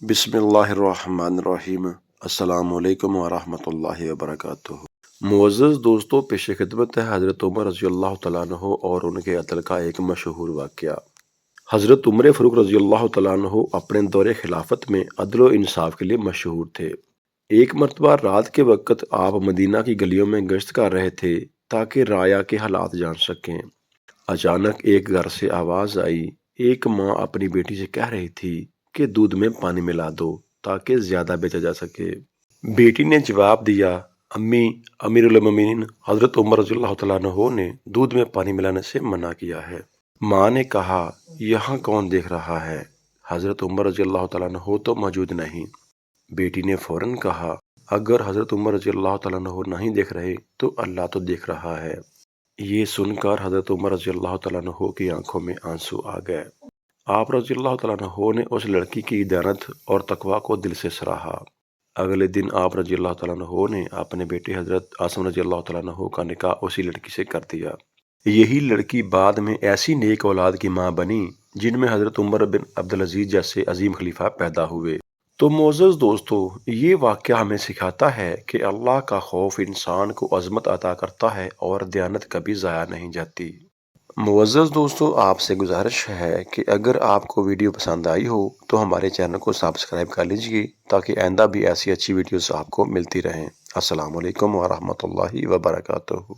बिस्मिल्लाहिर्रहमानिर्रहीम। अस्सलाम वालेकुम वरहमतुल्लाहि वबरकातुहू। मुअज़्ज़ज़ दोस्तों, पेश खिदमत है हज़रत उमर रज़ी अल्लाह तआला अन्हु और उनके अदल का एक मशहूर वाक़या। हज़रत उमर फ़ारूक रज़ी अल्लाह तआला अन्हु अपने दौरे खिलाफत में अदल व इंसाफ के लिए मशहूर थे। एक मरतबा रात के वक़्त आप मदीना की गलियों में गश्त कर रहे थे ताकि राया के हालात जान सकें। अचानक एक घर से आवाज़ आई। एक माँ अपनी बेटी से कह रही थी कि दूध में पानी मिला दो ताकि ज़्यादा बेचा जा सके। बेटी ने जवाब दिया, अम्मी, अमीरुल मोमिनीन हज़रत उमर रज़ियल्लाहु तआला अन्हु ने दूध में पानी मिलाने से मना किया है। माँ ने कहा, यहाँ कौन देख रहा है? हज़रत उमर रज़ियल्लाहु तआला अन्हु तो मौजूद नहीं। बेटी ने फौरन कहा, अगर हज़रत उमर रज़ियल्लाहु तआला अन्हु नहीं देख रहे तो अल्लाह तो देख रहा है। ये सुनकर हज़रत उमर रज़ियल्लाहु तआला अन्हु की आंखों में आंसू आ गए। आप रज़ियल्लाहु तआला अन्हु ने उस लड़की की दयानत और तकवा को दिल से सराहा। अगले दिन आप रज़ियल्लाहु तआला अन्हु ने अपने बेटे हज़रत आसिम रज़ियल्लाहु तआला अन्हु का निकाह उसी लड़की से कर दिया। यही लड़की बाद में ऐसी नेक औलाद की माँ बनी जिनमें हज़रत उमर बिन अब्दुल अजीज जैसे अजीम खलीफा पैदा हुए। तो मोअज़्ज़ज़ दोस्तों, ये वाक़या हमें सिखाता है कि अल्लाह का खौफ इंसान को अज़मत अता करता है और दयानत कभी ज़ाया नहीं जाती। मुअज़्ज़ज़ दोस्तों, आपसे गुजारिश है कि अगर आपको वीडियो पसंद आई हो तो हमारे चैनल को सब्सक्राइब कर लीजिए ताकि आइंदा भी ऐसी अच्छी वीडियोस आपको मिलती रहें। अस्सलाम वालेकुम वरहमतुल्लाहि वबरकातुहू।